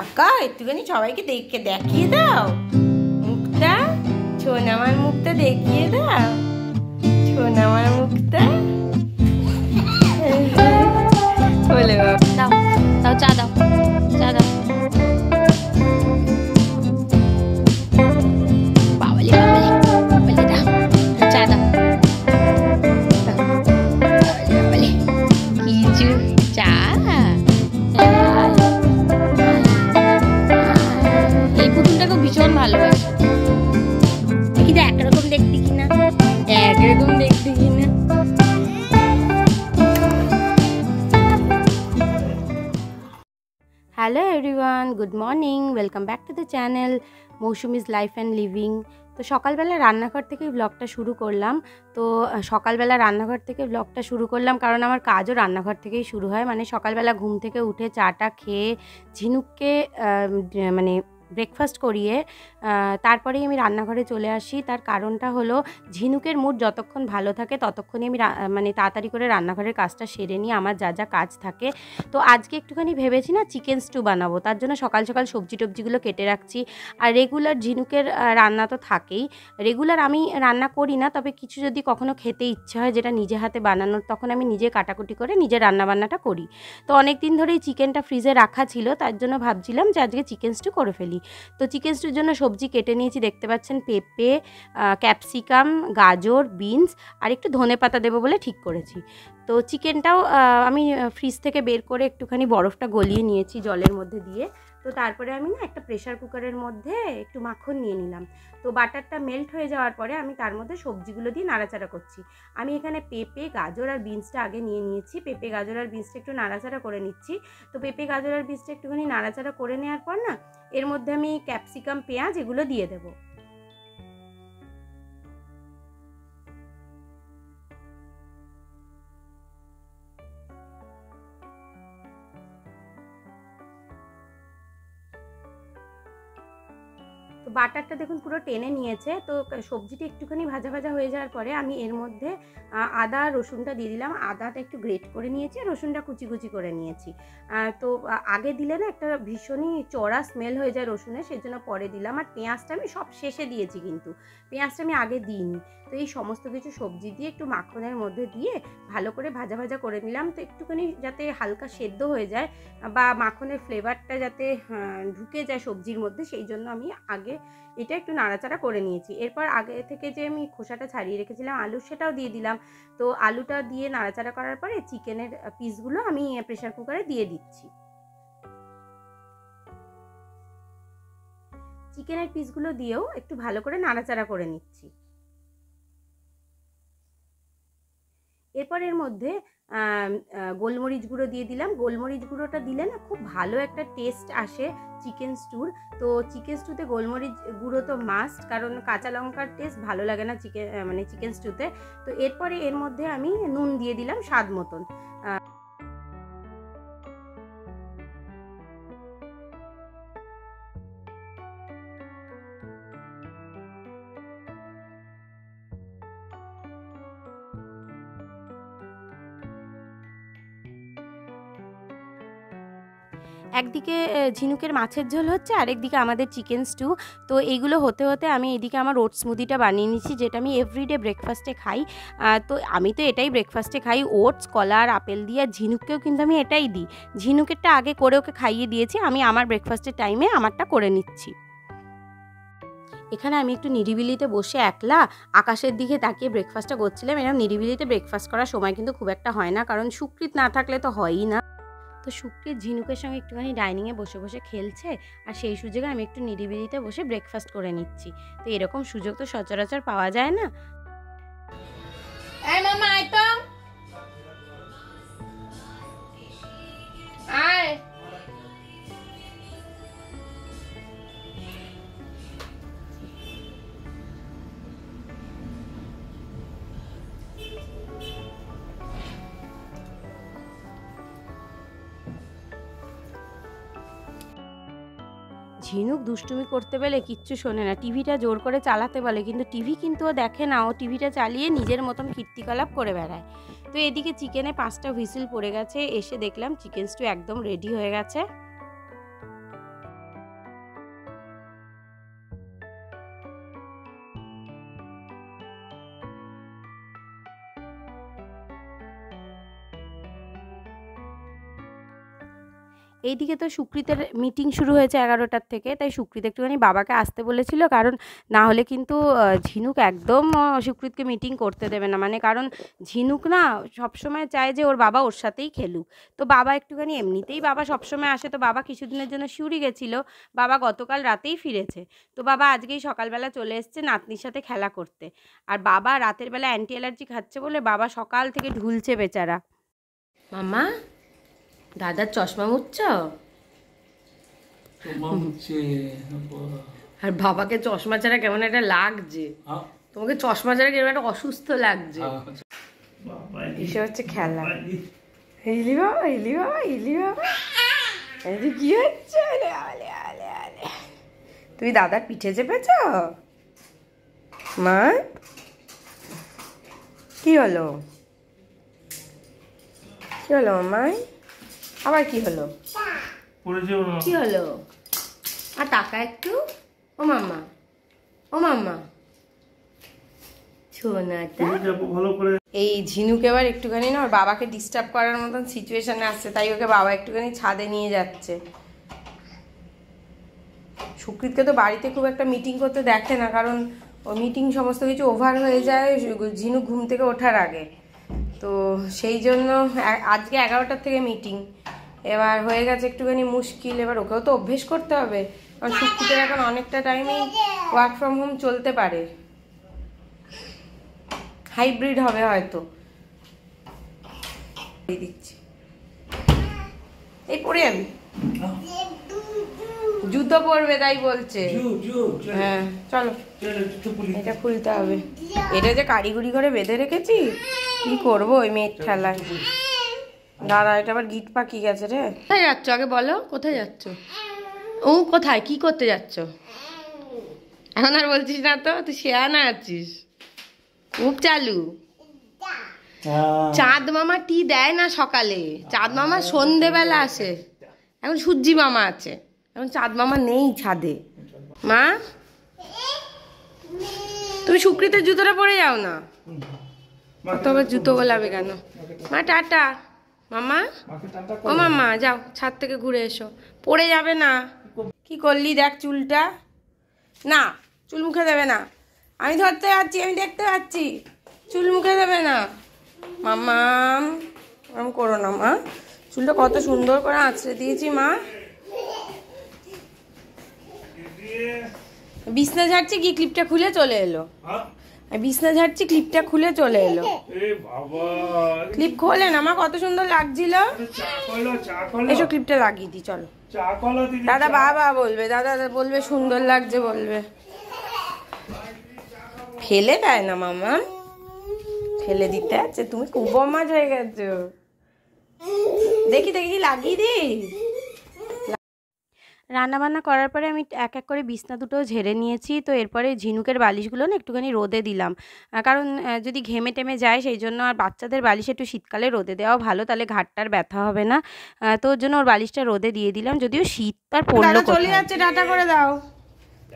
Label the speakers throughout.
Speaker 1: কাকা একটুখানি সবাইকে দেখিয়ে দাও মুখটা, সোনামার মুখটা দেখিয়ে দাও, সোনামার মুখটা। বলে দাও দাও, চা দাও, চা দাও। বাবালে বাবালে বাবালে দাও, চা দাও, বাবালে কিছু চা। এই পুতুলটাকে ভীষণ ভালোবাসে, কিন্তু একরকম দেখতে কিনা, একরকম দেখতে কিনা। Hello everyone, good morning, welcome back to the channel Mousumi's life and living. তো সকালবেলা রান্নাঘর থেকে ব্লগটা শুরু করলাম। তো সকালবেলা রান্নাঘর থেকে ব্লগটা শুরু করলাম কারণ আমার কাজও রান্নাঘর থেকেই শুরু হয়। মানে সকালবেলা ঘুম থেকে উঠে চাটা খেয়ে ঝিনুককে মানে ব্রেকফাস্ট করিয়ে তারপরেই আমি রান্নাঘরে চলে আসি। তার কারণটা হলো ঝিনুকের মুড যতক্ষণ ভালো থাকে ততক্ষণই আমি মানে তাড়াতাড়ি করে রান্নাঘরের কাজটা সেরে নিই, আমার যা যা কাজ থাকে। তো আজকে একটুখানি ভেবেছি না চিকেন স্টু বানাবো, তার জন্য সকাল সকাল সবজি টবজিগুলো কেটে রাখছি। আর রেগুলার ঝিনুকের রান্না তো থাকেই, রেগুলার আমি রান্না করি না, তবে কিছু যদি কখনো খেতে ইচ্ছে হয় যেটা নিজে হাতে বানানোর, তখন আমি নিজে কাটাকুটি করে নিজে রান্নাবান্নাটা করি। তো অনেক দিন ধরেই চিকেনটা ফ্রিজে রাখা ছিল, তার জন্য ভাবছিলাম যে আজকে চিকেন স্টু করে ফেলি। তো চিকেন স্টুর জন্য সবজি কেটে নিয়েছি, দেখতে পাচ্ছেন পেঁপে, ক্যাপসিকাম, গাজর, বিনস আর একটু ধনেপাতা দেবো বলে ঠিক করেছি। তো চিকেনটাও আমি ফ্রিজ থেকে বের করে একটুখানি বরফটা গলিয়ে নিয়েছি জলের মধ্যে দিয়ে। তো তারপরে আমি না একটা প্রেশার কুকারের মধ্যে একটু মাখন নিয়ে নিলাম। তো বাটারটা মেল্ট হয়ে যাওয়ার পরে আমি তার মধ্যে সবজিগুলো দিয়ে নাড়াচাড়া করছি। আমি এখানে পেঁপে, গাজর আর বিনসটা আগে নিয়ে নিয়েছি। পেঁপে, গাজর আর বিনসটা একটু নাড়াচাড়া করে নিচ্ছি। তো পেঁপে, গাজর আর বিনসটা একটুখানি নাড়াচাড়া করে নেওয়ার পর না এর মধ্যে আমি ক্যাপসিকাম, পেঁয়াজ এগুলো দিয়ে দেবো। তো বাটারটা দেখুন পুরো টেনে নিয়েছে। তো সবজিটা একটুখানি ভাজা ভাজা হয়ে যাওয়ার পরে আমি এর মধ্যে আদা রসুনটা দিয়ে দিলাম। আদাটা একটু গ্রেট করে নিয়েছি, রসুনটা কুচি কুচি করে নিয়েছি। তো আগে দিলে না একটা ভীষণই চড়া স্মেল হয়ে যায় রসুনের, সেজন্য পরে দিলাম। আর পেঁয়াজটা আমি সব শেষে দিয়েছি, কিন্তু পেঁয়াজটা আমি আগে দিইনি। তো এই সমস্ত কিছু সবজি দিয়ে একটু মাখনের মধ্যে দিয়ে ভালো করে ভাজা ভাজা করে নিলাম। তো একটুখানি যাতে হালকা সেদ্ধ হয়ে যায় বা মাখনের ফ্লেভারটা যাতে ঢুকে যায় সবজির মধ্যে, সেই জন্য আমি আগে এটা একটু নাড়াচাড়া করে নিয়েছি। এরপর আগে থেকে যে আমি খোসাটা ছাড়িয়ে রেখেছিলাম আলু, সেটাও দিয়ে দিলাম। তো আলুটা দিয়ে নাড়াচাড়া করার পরে চিকেনের পিসগুলো আমি প্রেসার কুকারে দিয়ে দিচ্ছি। চিকেনের পিসগুলো দিয়েও একটু ভালো করে নাড়াচাড়া করে নিচ্ছি। এরপর এর মধ্যে গোলমরিচ গুঁড়ো দিয়ে দিলাম। গোলমরিচ গুঁড়োটা দিলে না খুব ভালো একটা টেস্ট আসে চিকেন স্টুর। তো চিকেন স্টুতে গোলমরিচ গুঁড়ো তো মাস্ট, কারণ কাঁচা লঙ্কার টেস্ট ভালো লাগে না চিকেন স্টুতে। তো এরপরে এর মধ্যে আমি নুন দিয়ে দিলাম স্বাদ মতন। একদিকে ঝিনুকের মাছের ঝোল হচ্ছে, আরেকদিকে আমাদের চিকেন স্টু। তো এইগুলো হতে হতে আমি এদিকে আমার ওটস স্মুদিটা বানিয়ে নিচ্ছি, যেটা আমি এভরিডে ব্রেকফাস্টে খাই। তো আমি তো এটাই ব্রেকফাস্টে খাই, ওটস, কলা আর আপেল দিয়ে। আর ঝিনুককেও কিন্তু আমি এটাই দিই। ঝিনুকেরটা আগে করে ওকে খাইয়ে দিয়েছি, আমি আমার ব্রেকফাস্টের টাইমে আমারটা করে নিচ্ছি। এখানে আমি একটু নিরিবিলিতে বসে একলা আকাশের দিকে তাকিয়ে ব্রেকফাস্টটা করছিলাম। এরকম নিরিবিলিতে ব্রেকফাস্ট করার সময় কিন্তু খুব একটা হয় না, কারণ সুকৃত না থাকলে তো হয়ই না। তো সুকৃত ঝিনুকের সঙ্গে একটুখানি ডাইনিংয়ে বসে বসে খেলছে, আর সেই সুযোগে আমি একটু নিরিবিলিতে বসে ব্রেকফাস্ট করে নিচ্ছি। তো এরকম সুযোগ তো সচরাচর পাওয়া যায় না। ঝিনুক দুষ্টুমি করতে পেলে কিচ্ছু শোনে না, টিভিটা জোর করে চালাতে বলে, কিন্তু টিভি কিন্তু ও দেখে না, ও টিভিটা চালিয়ে নিজের মতন কীর্তিকলাপ করে বেড়ায়। তো এদিকে চিকেনে 5টা হুইসেল পড়ে গেছে, এসে দেখলাম চিকেন স্টু একদম রেডি হয়ে গেছে। এইদিকে তো সুকৃতের মিটিং শুরু হয়েছে 11টার থেকে, তাই সুকৃত একটুখানি বাবাকে আসতে বলেছিল, কারণ না হলে কিন্তু ঝিনুক একদম সুকৃতকে মিটিং করতে দেবে না, মানে কারণ ঝিনুক না সবসময় চায় যে ওর বাবা ওর সাথেই খেলুক। তো বাবা একটুখানি এমনিতেই বাবা সবসময় আসে, তো বাবা কিছুদিনের জন্য সিউড়ি গেছিলো, বাবা গতকাল রাতেই ফিরেছে। তো বাবা আজকেই সকালবেলা চলে এসছে নাতনির সাথে খেলা করতে। আর বাবা রাতের বেলা অ্যান্টি অ্যালার্জি খাচ্ছে বলে বাবা সকাল থেকে ঢুলছে বেচারা। মামা দাদার চশমা মুচ্ছ? আর বাবাকে চশমা ছাড়া কেমন একটা লাগছে, তোমাকে চশমা ছাড়া কেমন একটা অসুস্থ লাগছে। এসে হচ্ছে খেলা। হিলি বাবা, হিলি বাবা, হিলি বাবা, কি হচ্ছে? তুমি দাদার পিঠে চেপেছ? মা কি হলো? কি হলো মামাই? আবার কি হলো? কি হলো? আর টাকা একটু। ও মাম্মা, ও মাম্মা, সোনাটা। এই ঝিনুক এবার একটুখানি না ওর বাবাকে ডিস্টার্ব করার মতন সিচুয়েশনে আসছে, তাই ওকে বাবা একটুখানি ছাদে নিয়ে যাচ্ছে। সুকৃতকে তো বাড়িতে খুব একটা মিটিং করতে দেখে না, কারণ ও মিটিং সমস্ত কিছু ওভার হয়ে যায় ঝিনুক ঘুম থেকে ওঠার আগে। তো সেই জন্য আজকে 11টার থেকে মিটিং, এবার হয়ে গেছে একটুখানি মুশকিল। এবার ওকেও তো অভ্যেস করতে হবে, কারণ সুকৃতের এখন অনেকটা টাইমেই ওয়ার্ক ফ্রম হোম চলতে পারে, হাইব্রিড হবে হয়তো। দিচ্ছি, এই পরে যাবি, জুতো পরবে তাই বলছে। হ্যাঁ চলো, এটা খুলতে হবে। এটা যে কারিগরি করে বেঁধে রেখেছি, কি করবো ওই মেয়ের ঠেলায়। দাঁড়া, এটা আবার গিট পাকি গেছে রে। কোথায় যাচ্ছ আগে বলো, কোথায় যাচ্ছ? ও কোথায়, কি করতে যাচ্ছ? এখন আর বলছিস না তো, তুই শেয়ানা আছিস, খুব চালু। চাঁদ মামা টি দেয় না সকালে, চাঁদ মামা সন্ধেবেলা আসে। এখন সূর্যি মামা আছে, এখন চাঁদ মামা নেই ছাদে। মা তুমি সুকৃতের জুতোটা পরে যাও না, তবে জুতো গোলাবে কেন? মা টাটা। মামা, ও মামা যাও ছাদ থেকে ঘুরে এসো, পড়ে যাবে না। কি করলি দেখ চুলটা, না চুল মুখে দেবে না, আমি ধরতে পারছি, আমি দেখতে পাচ্ছি, চুল মুখে দেবে না। মামা ওরম করো না মা, চুলটা কত সুন্দর করে আঁচড়ে দিয়েছি মা। বিছনা ঝাড়ছি কি ক্লিপটা খুলে চলে এলো, বিছনা ঝাড়ছি ক্লিপটা খুলে চলে এলো। ক্লিপ খোলে না মা, কত সুন্দর লাগছিল। এসো ক্লিপটা লাগিয়ে দিই চলো। দাদা বাবা বলবে, দাদা বলবে সুন্দর লাগছে বলবে। ফেলে দেয় না মামা, ফেলে দিতে আছে, তুমি খুব বদমাশ হয়ে গেছো। দেখি দেখি লাগিয়ে দি। রান্নাবান্না করার পরে আমি এক এক করে বিছনা দুটো ঝেড়ে নিয়েছি। তো এরপরে ঝিনুকের বালিশগুলো না একটুখানি রোদে দিলাম, কারণ যদি ঘেমে টেমে যায় সেই জন্য। আর বাচ্চাদের বালিশ একটু শীতকালে রোদে দেওয়া ভালো, তাহলে ঘাটটার ব্যথা হবে না। তো ওর জন্য ওর বালিশটা রোদে দিয়ে দিলাম, যদিও শীত তার পড়লো। চলে যাচ্ছে, টাটা করে দাও,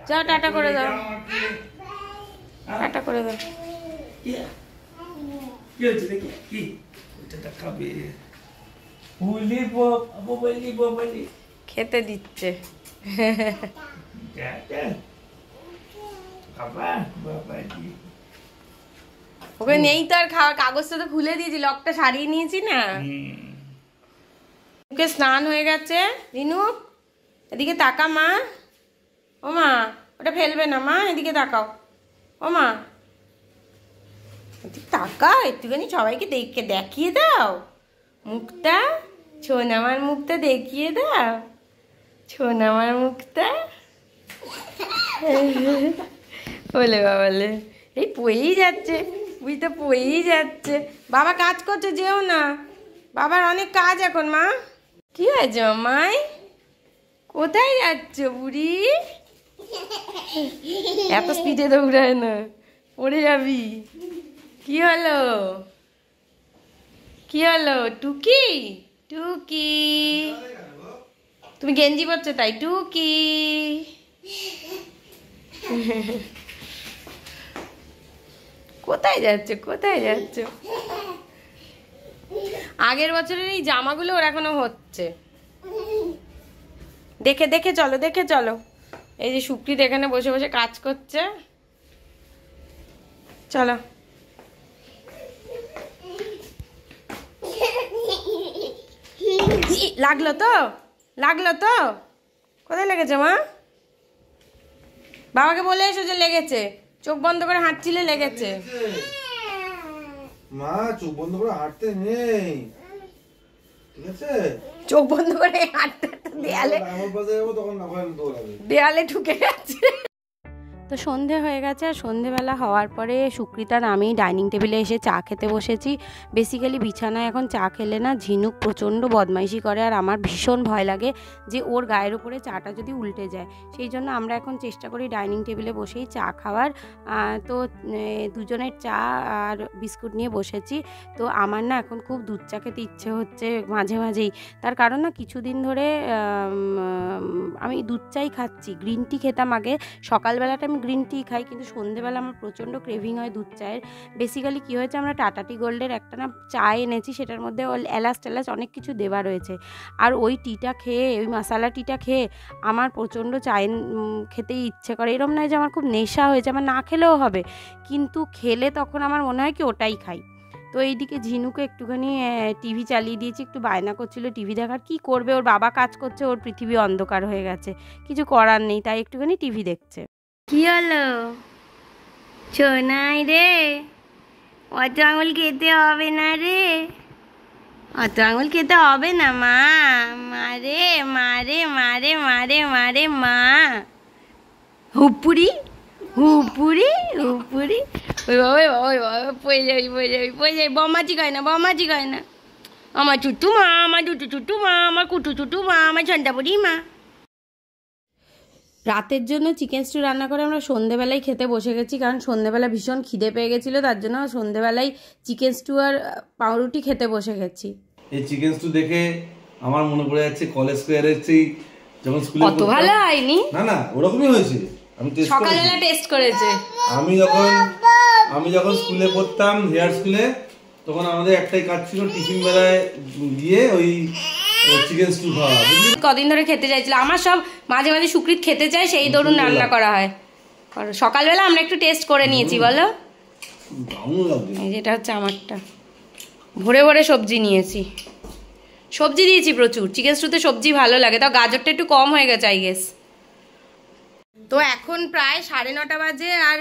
Speaker 1: যাও টাটা করে দাও, টাটা করে দাও। খেতে দিচ্ছে। ওকে নেই তো আর খাওয়ার, কাগজটা তো খুলে দিয়েছি, লকটা সারিয়ে নিয়েছি না। ওকে স্নান হয়ে গেছে। রিনুক এদিকে তাকা মা, ও মা ওটা ফেলবে না মা, এদিকে তাকাও। ও মা তাকা, একটুখানি সবাইকে দেখিয়ে দাও মুখটা, ছোনামার মুখটা দেখিয়ে দাও, ছোনামার মুখটা। বলে বাবালে, এই পয়েই যাচ্ছে, বুঝতে পয়েই যাচ্ছে। বাবা কাজ করছে, যেও না, বাবার অনেক কাজ এখন। মা কি হয়েছে মামাই, কোথায় যাচ্ছ বুড়ি? এত স্পিডে দৌড়ায় না, পড়ে যাবি। কি হলো, কি হলো? টুকি টুকি, তুমি গেঞ্জি পরছো তাই? টুকি কোথায় যাচ্ছ, কোথায় যাচ্ছ? আগের বছরের এই জামাগুলো ওর এখনো হচ্ছে, দেখে দেখে চলো, দেখে চলো। এই যে সুকৃত এখানে বসে বসে কাজ করছে। চলো। লাগলো তো, লাগলো তো? কোথায় লেগেছে মা? বাবাকে বলে এসো যে লেগেছে। চোখ বন্ধ করে হাঁটছিলে, লেগেছে।
Speaker 2: মা চোখ বন্ধ করে হাঁটতে নেই, ঠিক আছে?
Speaker 1: চোখ বন্ধ করে হাঁটতে দেয়ালে,
Speaker 2: আমার পাশে যাবো তখন না হয় দৌড়াবে।
Speaker 1: দেয়ালে ঢুকে গেছে। তো সন্ধে হয়ে গেছে, আর সন্ধেবেলা হওয়ার পরে সুকৃতার আমি ডাইনিং টেবিলে এসে চা খেতে বসেছি। বেসিক্যালি বিছানায় এখন চা খেলে না ঝিনুক প্রচণ্ড বদমাইশি করে, আর আমার ভীষণ ভয় লাগে যে ওর গায়ের উপরে চাটা যদি উল্টে যায়। সেই জন্য আমরা এখন চেষ্টা করি ডাইনিং টেবিলে বসেই চা খাওয়ার। তো দুজনের চা আর বিস্কুট নিয়ে বসেছি। তো আমার না এখন খুব দুধ চা খেতে ইচ্ছে হচ্ছে মাঝে মাঝেই। তার কারণ না কিছুদিন ধরে আমি দুধ চাই খাচ্ছি। গ্রিন টি খেতাম আগে, সকালবেলাটা আমি গ্রিন টি খাই, কিন্তু সন্ধেবেলা আমার প্রচণ্ড ক্রেভিং হয় দুধ চায়ের। বেসিক্যালি কী হয়েছে, আমরা টাটা টি গোল্ডের একটা না চা এনেছি, সেটার মধ্যে এলাচ টেলাচ অনেক কিছু দেওয়া রয়েছে। আর ওই টিটা খেয়ে, ওই মশালা টিটা খেয়ে আমার প্রচণ্ড চায় খেতেই ইচ্ছে করে। এরম নয় যে আমার খুব নেশা হয়েছে, আমার না খেলেও হবে, কিন্তু খেলে তখন আমার মনে হয় কি ওটাই খাই। তো এইদিকে ঝিনুকে একটুখানি টিভি চালিয়ে দিয়েছি, একটু বায়না করছিল টিভি দেখার। কি করবে, ওর বাবা কাজ করছে, ওর পৃথিবী অন্ধকার হয়ে গেছে, কিছু করার নেই, তাই একটুখানি টিভি দেখছে। কি হলো সোনাই রে? অত আঙুল খেতে হবে না রে, অত আঙুল খেতে হবে না মা। মারে মারে মারে মারে মারে মা। হুপুরি হুপুরি হুপুরি। ওই বাবা, ওই বাবা, পড়ে যাবি, পড়ে যাবি, পড়ে যাবি। বমাজি গায় না, বমাজি গায় না। আমার চুটু মা, আমার দুটু চুটু মা, আমার কুটু চুটু মা, আমার ঝন্ডাপুরি মা। রাতের জন্য চিকেন স্টু রান্না করে আমরা সন্ধেবেলায় খেতে বসে গেছি, কারণ সন্ধেবেলা ভীষণ খিদে পেয়ে গেছিলো, তার জন্য সন্ধেবেলায় চিকেন স্টু আর পাউরুটি খেতে বসে গেছি।
Speaker 2: এই চিকেন স্টু দেখে আমার মনে পড়ে যাচ্ছে কলেজ স্কোয়ারের সেই যখন স্কুলে
Speaker 1: অত ভালো হয়নি,
Speaker 2: না না ওরকমই হয়েছে। আমি
Speaker 1: সকালবেলা টেস্ট করেছে।
Speaker 2: আমি যখন স্কুলে পড়তাম, হেয়ার স্কুলে, তখন আমাদের একটাই কাজ ছিল টিফিন বেলায় গিয়ে ওই চিকেন স্টু খাওয়া।
Speaker 1: কদিন ধরে খেতে চাইছিল, আমার সব মাঝে মাঝে সুকৃত খেতে চায়, সেই দরুন রান্না করা হয়। সকালবেলা আমরা একটু টেস্ট করে নিয়েছি, বলো। এই যেটা হচ্ছে আমারটা, ভরে ভরে সবজি নিয়েছি, সবজি দিয়েছি প্রচুর। চিকেন স্টুতে সবজি ভালো লাগে, তাও গাজরটা একটু কম হয়ে গেছে আই গেস। তো এখন প্রায় 9:30 বাজে, আর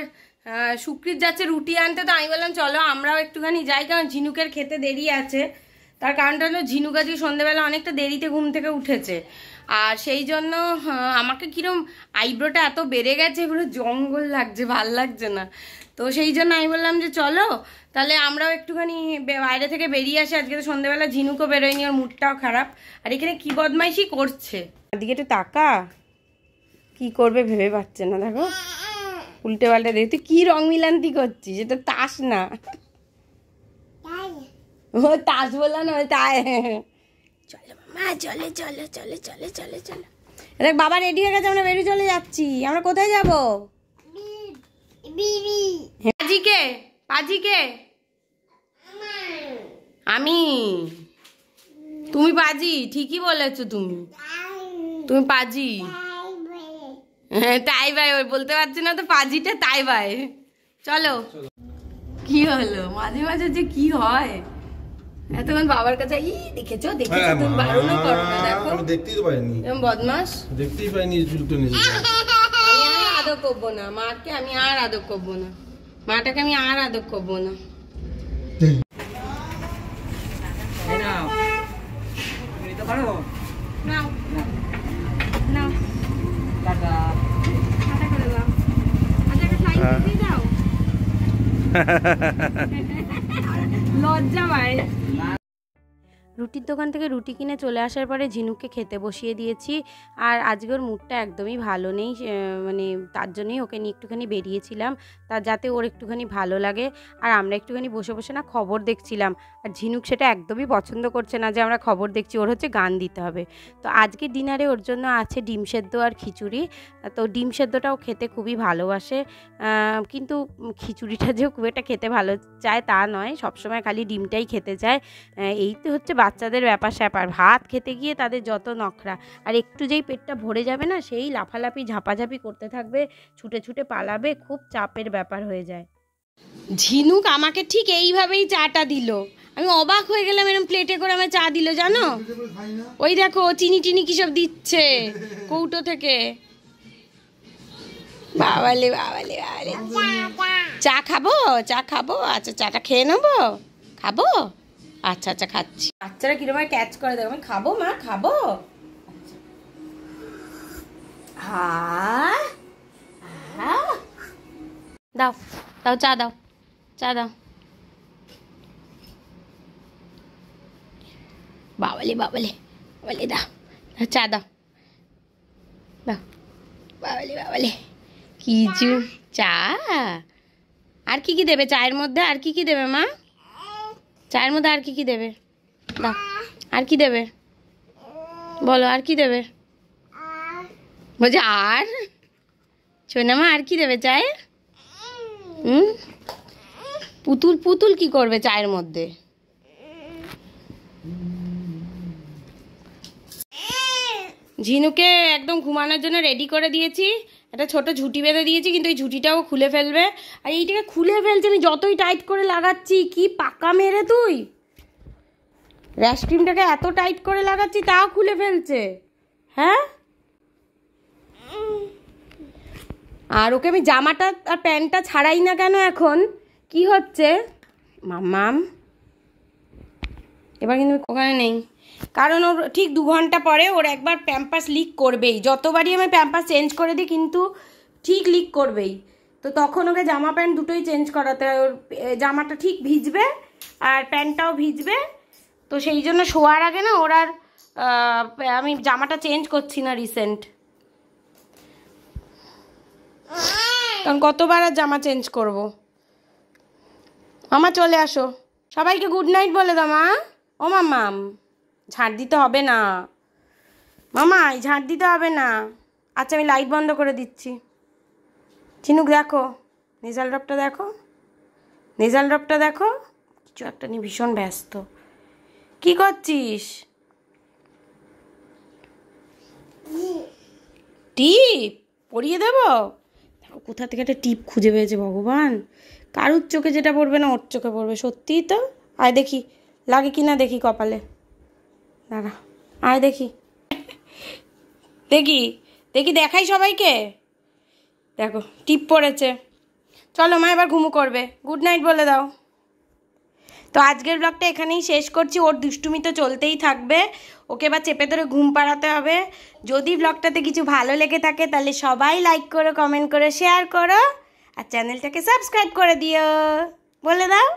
Speaker 1: সুকৃত যাচ্ছে রুটি আনতে। তো আমি বললাম চলো আমরাও একটুখানি যাই, কারণ ঝিনুকের খেতে দেরি আছে। তার কারণটা হলো ঝিনুক আজকে সন্ধ্যেবেলা অনেকটা দেরিতে ঘুম থেকে উঠেছে, আর সেই জন্য আমাকে কিরম আইব্রোটা এত বেড়ে গেছে, পুরো জঙ্গল লাগছে, ভাল লাগছে না। তো সেই জন্য আমি বললাম যে চলো তাহলে আমরাও একটুখানি বাইরে থেকে বেরিয়ে আসি। আজকে তো সন্ধ্যেবেলা ঝিনুকও বেরোয়নি, ওর মুডটাও খারাপ। আর এখানে কি বদমাইশি করছে, এদিকে একটু তাকা, কি করবে ভেবে পাচ্ছে না। দেখো উল্টে পাল্টে দেখ, তুই কি রং মিলান্তি করছিস, এটা তাস না। ও তাস বললো না, তাই। চলো মা, চলে চলো চলে চলে চলে চলো। দেখ বাবা রেডি হয়ে গেছে, আমরা বেরিয়ে চলে যাচ্ছি। আমরা কোথায় যাবো? পাজিকে, পাজিকে আমি, তুমি পাজি, ঠিকই বলেছো তুমি, তুমি পাজি। হ্যাঁ তাই ভাই, ওই বলতে পারছি না তো, পাজিটা তাই ভাই। চলো। কি হলো, মাঝে মাঝে যে কি হয়, এতক্ষণ বাবার কাছে দেখেছো দেখেছো, তুমি বারণও করো না। দেখো
Speaker 2: আমি দেখতেই তো পাইনি,
Speaker 1: বদমাস,
Speaker 2: দেখতেই পাইনি চুলটা নিচে।
Speaker 1: আমি আর আদর করবো না মাকে, আমি আর আদর করবো না মাটাকে, আমি আর আদর করবো না। নাও নাও নাও, টাটা টাটা করে দাও, আচ্ছা একটা ফ্লাইং কিস দাও। লজ্জা ভাই। রুটির দোকান থেকে রুটি কিনে চলে আসার পরে ঝিনুককে খেতে বসিয়ে দিয়েছি। আর আজকে ওর মুডটা একদমই ভালো নেই, মানে তার জন্যই ওকে নিয়ে একটুখানি বেরিয়েছিলাম, তার যাতে ওর একটুখানি ভালো লাগে। আর আমরা একটুখানি বসে বসে না খবর দেখছিলাম, আর ঝিনুক সেটা একদমই পছন্দ করছে না যে আমরা খবর দেখছি, ওর হচ্ছে গান দিতে হবে। তো আজকে ডিনারে ওর জন্য আছে ডিম সেদ্ধ আর খিচুড়ি। তো ডিম সেদ্ধটাও খেতে খুবই ভালোবাসে, কিন্তু খিচুড়িটা যে খুব একটা খেতে ভালো চায় তা নয়, সবসময় খালি ডিমটাই খেতে চায়। এই তো হচ্ছে বাচ্চাদের ব্যাপার স্যাপার, ভাত খেতে গিয়ে তাদের যত নখরা। আর একটু যেই পেটটা ভরে যাবে না, সেই লাফালাফি ঝাপাঝাপি করতে থাকবে, ছুটে ছুটে পালাবে, খুব চাপের ব্যাপার হয়ে যায়। ঝিনুক আমাকে ঠিক এইভাবেই চাটা দিল, আমি অবাক হয়ে গেলাম, এরকম প্লেটে করে আমার চা দিল জানো। ওই দেখো চিনি টিনি কিসব দিচ্ছে কৌটো থেকে। বাবালে বাবালে বাবালে, চা খাবো, চা খাবো, আচ্ছা চাটা খেয়ে নেবো, খাবো, আচ্ছা আচ্ছা খাচ্ছি। বাচ্চারা কিরকম ক্যাচ করে দেখো, আমি খাবো মা, খাবো, দাও দাও চা দাও, চা দাও। বাবালে বাবালে বাবালে, দাও চা দাও, দাও বাবালে বাবালে, কিছু চা। আর কি কি দেবে চায়ের মধ্যে, আর কি কি দেবে মা, চায়ের মধ্যে আর কি কি দেবে, দাও আর কি দেবে বলো, আর কি দেবে, বলছে আর শোনা মা, আর কি দেবে চায়ে? পুতুল পুতুল কি করবে চায়ের মধ্যে? ঝিনুকে একদম ঘুমানোর জন্য রেডি করে দিয়েছি, একটা ছোট ঝুঁটি বেঁধে দিয়েছি, কিন্তু এই ঝুঁটিটাও খুলে ফেলবে। আর এইটাকে খুলে ফেলছে, আমি যতই টাইট করে লাগাচ্ছি। কি পাকা মেরে তুই, র্যাশ ক্রিমটাকে এত টাইট করে লাগাচ্ছি তাও খুলে ফেলছে। হ্যাঁ, আর ওকে আমি জামাটা আর প্যান্টটা ছাড়াই না কেন এখন, কি হচ্ছে মাম্মাম? এবার কিন্তু ওখানে নেই, কারণ ওর ঠিক 2 ঘন্টা পরে ওর একবার প্যাম্পাস লিক করবেই। যতবারই আমি প্যাম্পাস চেঞ্জ করে দিই কিন্তু ঠিক লিক করবেই। তো তখন ওকে জামা প্যান্ট দুটোই চেঞ্জ করাতে হয়, ওর জামাটা ঠিক ভিজবে আর প্যান্টটাও ভিজবে। তো সেই জন্য শোয়ার আগে না ওর আর আমি জামাটা চেঞ্জ করছি না রিসেন্ট, কারণ কতবার আর জামা চেঞ্জ করব। মামা চলে আসো, সবাইকে গুড নাইট বলে দাও মা। ও মাম্মাম, ঝাড় দিতে হবে না মামাই, ঝাড় দিতে হবে না। আচ্ছা আমি লাইট বন্ধ করে দিচ্ছি। চিনুক দেখো, নেজাল ড্রপটা দেখো, নেজাল ড্রপটা দেখো, কিছু একটা নিয়ে ভীষণ ব্যস্ত। কি করছিস? টিপ পরিয়ে দেবো? দেখো কোথা থেকে একটা টিপ খুঁজে পেয়েছে ভগবান। কারুর চোখে যেটা পড়বে না ওর চোখে পড়বে, সত্যিই তো। আয় দেখি লাগে কি না, দেখি কপালে, দাঁড়া আয় দেখি, দেখি দেখি দেখাই সবাইকে। দেখো টিপ পড়েছে। চলো মা এবার ঘুমু করবে, গুড নাইট বলে দাও। তো আজকের ব্লগটা এখানেই শেষ করছি। ওর দুষ্টুমি তো চলতেই থাকবে, ওকে এবার চেপে ধরে ঘুম পাড়াতে হবে। যদি ব্লগটাতে কিছু ভালো লেগে থাকে তাহলে সবাই লাইক করো, কমেন্ট করো, শেয়ার করো, আর চ্যানেলটাকে সাবস্ক্রাইব করে দিও, বলে দাও।